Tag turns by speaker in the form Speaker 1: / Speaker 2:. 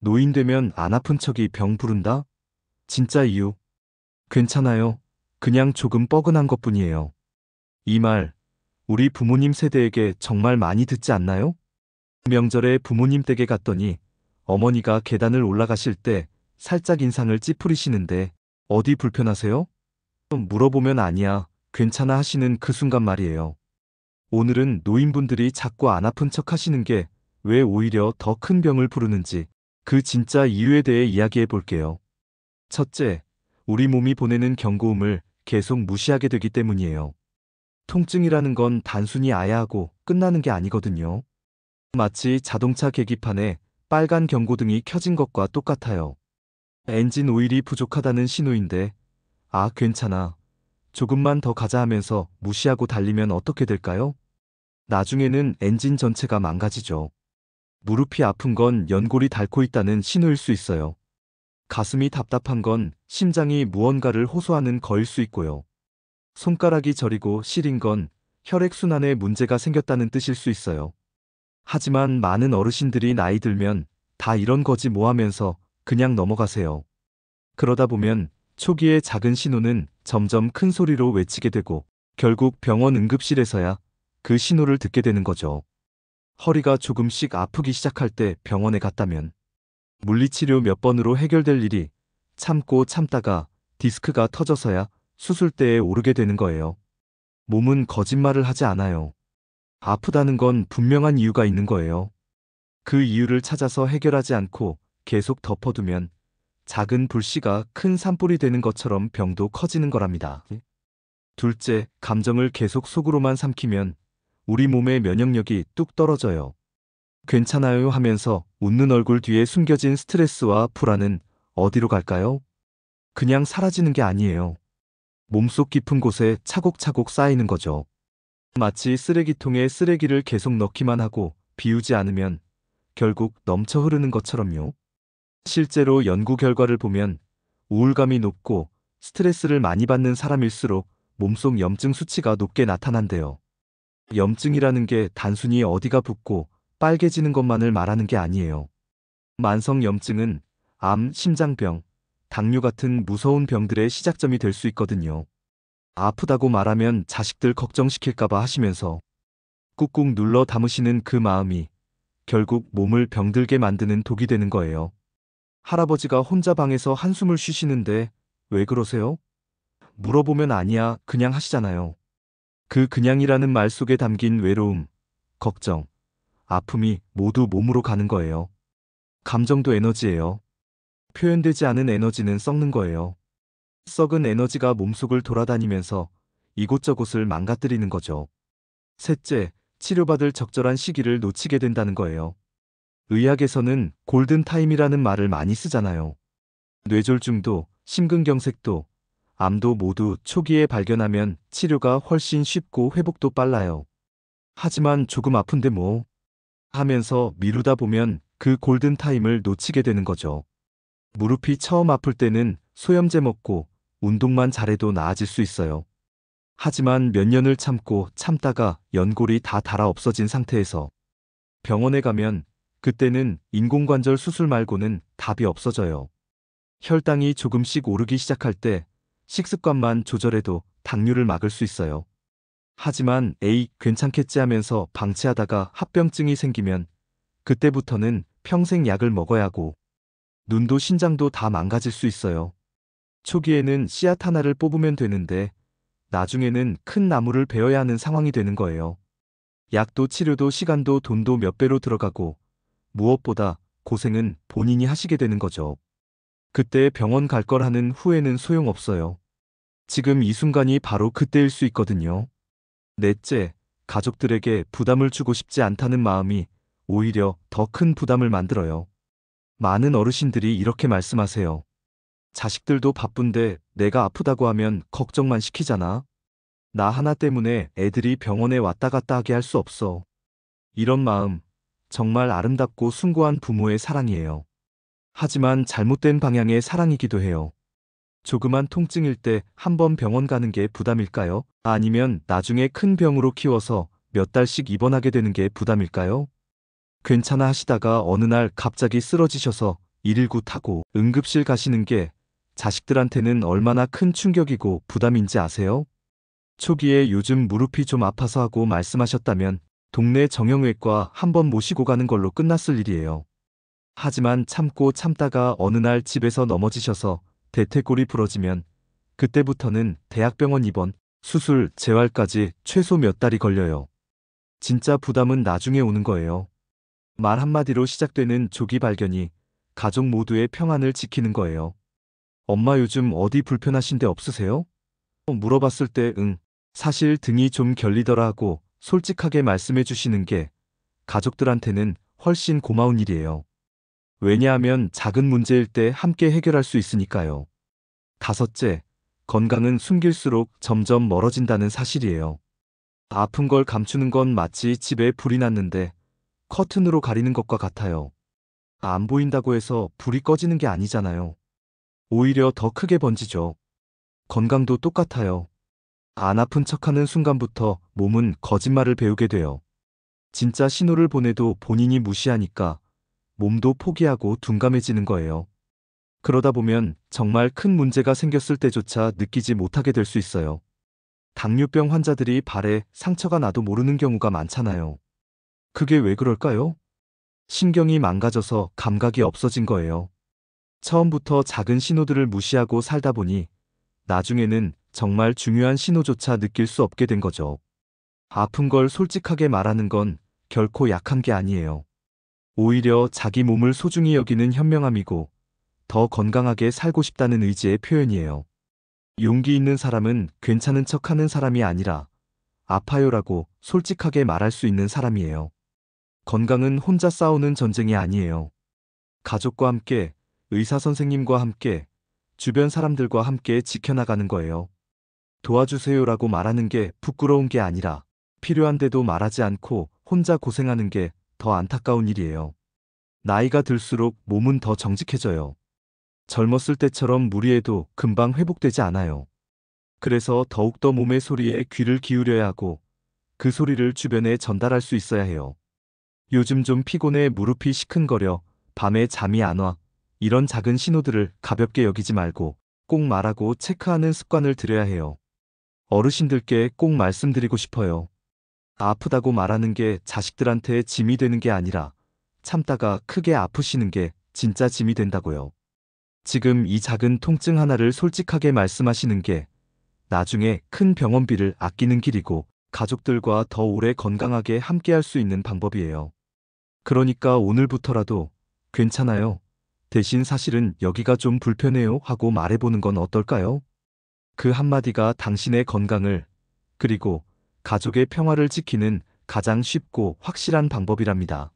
Speaker 1: 노인 되면 안 아픈 척이 병 부른다? 진짜 이유? 괜찮아요. 그냥 조금 뻐근한 것뿐이에요. 이 말, 우리 부모님 세대에게 정말 많이 듣지 않나요? 명절에 부모님 댁에 갔더니 어머니가 계단을 올라가실 때 살짝 인상을 찌푸리시는데 어디 불편하세요? 물어보면 아니야, 괜찮아 하시는 그 순간 말이에요. 오늘은 노인분들이 자꾸 안 아픈 척 하시는 게 왜 오히려 더 큰 병을 부르는지 그 진짜 이유에 대해 이야기해 볼게요. 첫째, 우리 몸이 보내는 경고음을 계속 무시하게 되기 때문이에요. 통증이라는 건 단순히 아야하고 끝나는 게 아니거든요. 마치 자동차 계기판에 빨간 경고등이 켜진 것과 똑같아요. 엔진 오일이 부족하다는 신호인데, 아, 괜찮아. 조금만 더 가자 하면서 무시하고 달리면 어떻게 될까요? 나중에는 엔진 전체가 망가지죠. 무릎이 아픈 건 연골이 닳고 있다는 신호일 수 있어요. 가슴이 답답한 건 심장이 무언가를 호소하는 거일 수 있고요. 손가락이 저리고 시린 건 혈액순환에 문제가 생겼다는 뜻일 수 있어요. 하지만 많은 어르신들이 나이 들면 다 이런 거지 뭐 하면서 그냥 넘어가세요. 그러다 보면 초기의 작은 신호는 점점 큰 소리로 외치게 되고 결국 병원 응급실에서야 그 신호를 듣게 되는 거죠. 허리가 조금씩 아프기 시작할 때 병원에 갔다면 물리치료 몇 번으로 해결될 일이 참고 참다가 디스크가 터져서야 수술대에 오르게 되는 거예요. 몸은 거짓말을 하지 않아요. 아프다는 건 분명한 이유가 있는 거예요. 그 이유를 찾아서 해결하지 않고 계속 덮어두면 작은 불씨가 큰 산불이 되는 것처럼 병도 커지는 거랍니다. 둘째, 감정을 계속 속으로만 삼키면 우리 몸의 면역력이 뚝 떨어져요. 괜찮아요 하면서 웃는 얼굴 뒤에 숨겨진 스트레스와 불안은 어디로 갈까요? 그냥 사라지는 게 아니에요. 몸속 깊은 곳에 차곡차곡 쌓이는 거죠. 마치 쓰레기통에 쓰레기를 계속 넣기만 하고 비우지 않으면 결국 넘쳐 흐르는 것처럼요. 실제로 연구 결과를 보면 우울감이 높고 스트레스를 많이 받는 사람일수록 몸속 염증 수치가 높게 나타난대요. 염증이라는 게 단순히 어디가 붓고 빨개지는 것만을 말하는 게 아니에요. 만성 염증은 암, 심장병, 당뇨 같은 무서운 병들의 시작점이 될 수 있거든요. 아프다고 말하면 자식들 걱정시킬까봐 하시면서 꾹꾹 눌러 담으시는 그 마음이 결국 몸을 병들게 만드는 독이 되는 거예요. 할아버지가 혼자 방에서 한숨을 쉬시는데 왜 그러세요? 물어보면 아니야, 그냥 하시잖아요. 그 그냥이라는 말 속에 담긴 외로움, 걱정, 아픔이 모두 몸으로 가는 거예요. 감정도 에너지예요. 표현되지 않은 에너지는 썩는 거예요. 썩은 에너지가 몸속을 돌아다니면서 이곳저곳을 망가뜨리는 거죠. 셋째, 치료받을 적절한 시기를 놓치게 된다는 거예요. 의학에서는 골든타임이라는 말을 많이 쓰잖아요. 뇌졸중도, 심근경색도, 암도 모두 초기에 발견하면 치료가 훨씬 쉽고 회복도 빨라요. 하지만 조금 아픈데 뭐 하면서 미루다 보면 그 골든타임을 놓치게 되는 거죠. 무릎이 처음 아플 때는 소염제 먹고 운동만 잘해도 나아질 수 있어요. 하지만 몇 년을 참고 참다가 연골이 다 닳아 없어진 상태에서 병원에 가면 그때는 인공관절 수술 말고는 답이 없어져요. 혈당이 조금씩 오르기 시작할 때 식습관만 조절해도 당뇨를 막을 수 있어요. 하지만 에이, 괜찮겠지 하면서 방치하다가 합병증이 생기면 그때부터는 평생 약을 먹어야 하고 눈도 신장도 다 망가질 수 있어요. 초기에는 씨앗 하나를 뽑으면 되는데 나중에는 큰 나무를 베어야 하는 상황이 되는 거예요. 약도 치료도 시간도 돈도 몇 배로 들어가고 무엇보다 고생은 본인이 하시게 되는 거죠. 그때 병원 갈 걸 하는 후회는 소용없어요. 지금 이 순간이 바로 그때일 수 있거든요. 넷째, 가족들에게 부담을 주고 싶지 않다는 마음이 오히려 더 큰 부담을 만들어요. 많은 어르신들이 이렇게 말씀하세요. 자식들도 바쁜데 내가 아프다고 하면 걱정만 시키잖아. 나 하나 때문에 애들이 병원에 왔다 갔다 하게 할 수 없어. 이런 마음, 정말 아름답고 숭고한 부모의 사랑이에요. 하지만 잘못된 방향의 사랑이기도 해요. 조그만 통증일 때 한 번 병원 가는 게 부담일까요? 아니면 나중에 큰 병으로 키워서 몇 달씩 입원하게 되는 게 부담일까요? 괜찮아 하시다가 어느 날 갑자기 쓰러지셔서 119 타고 응급실 가시는 게 자식들한테는 얼마나 큰 충격이고 부담인지 아세요? 초기에 요즘 무릎이 좀 아파서 하고 말씀하셨다면 동네 정형외과 한번 모시고 가는 걸로 끝났을 일이에요. 하지만 참고 참다가 어느 날 집에서 넘어지셔서 대퇴골이 부러지면 그때부터는 대학병원 입원, 수술, 재활까지 최소 몇 달이 걸려요. 진짜 부담은 나중에 오는 거예요. 말 한마디로 시작되는 조기 발견이 가족 모두의 평안을 지키는 거예요. 엄마 요즘 어디 불편하신 데 없으세요? 물어봤을 때 사실 등이 좀 결리더라 하고 솔직하게 말씀해 주시는 게 가족들한테는 훨씬 고마운 일이에요. 왜냐하면 작은 문제일 때 함께 해결할 수 있으니까요. 다섯째, 건강은 숨길수록 점점 멀어진다는 사실이에요. 아픈 걸 감추는 건 마치 집에 불이 났는데 커튼으로 가리는 것과 같아요. 안 보인다고 해서 불이 꺼지는 게 아니잖아요. 오히려 더 크게 번지죠. 건강도 똑같아요. 안 아픈 척하는 순간부터 몸은 거짓말을 배우게 돼요. 진짜 신호를 보내도 본인이 무시하니까 몸도 포기하고 둔감해지는 거예요. 그러다 보면 정말 큰 문제가 생겼을 때조차 느끼지 못하게 될 수 있어요. 당뇨병 환자들이 발에 상처가 나도 모르는 경우가 많잖아요. 그게 왜 그럴까요? 신경이 망가져서 감각이 없어진 거예요. 처음부터 작은 신호들을 무시하고 살다 보니 나중에는 정말 중요한 신호조차 느낄 수 없게 된 거죠. 아픈 걸 솔직하게 말하는 건 결코 약한 게 아니에요. 오히려 자기 몸을 소중히 여기는 현명함이고 더 건강하게 살고 싶다는 의지의 표현이에요. 용기 있는 사람은 괜찮은 척하는 사람이 아니라 아파요라고 솔직하게 말할 수 있는 사람이에요. 건강은 혼자 싸우는 전쟁이 아니에요. 가족과 함께, 의사 선생님과 함께, 주변 사람들과 함께 지켜나가는 거예요. 도와주세요라고 말하는 게 부끄러운 게 아니라 필요한데도 말하지 않고 혼자 고생하는 게 더 안타까운 일이에요. 나이가 들수록 몸은 더 정직해져요. 젊었을 때처럼 무리해도 금방 회복되지 않아요. 그래서 더욱더 몸의 소리에 귀를 기울여야 하고 그 소리를 주변에 전달할 수 있어야 해요. 요즘 좀 피곤해, 무릎이 시큰거려, 밤에 잠이 안 와. 이런 작은 신호들을 가볍게 여기지 말고 꼭 말하고 체크하는 습관을 들여야 해요. 어르신들께 꼭 말씀드리고 싶어요. 아프다고 말하는 게 자식들한테 짐이 되는 게 아니라 참다가 크게 아프시는 게 진짜 짐이 된다고요. 지금 이 작은 통증 하나를 솔직하게 말씀하시는 게 나중에 큰 병원비를 아끼는 길이고 가족들과 더 오래 건강하게 함께할 수 있는 방법이에요. 그러니까 오늘부터라도 괜찮아요. 대신 사실은 여기가 좀 불편해요 하고 말해보는 건 어떨까요? 그 한마디가 당신의 건강을 그리고 가족의 평화를 지키는 가장 쉽고 확실한 방법이랍니다.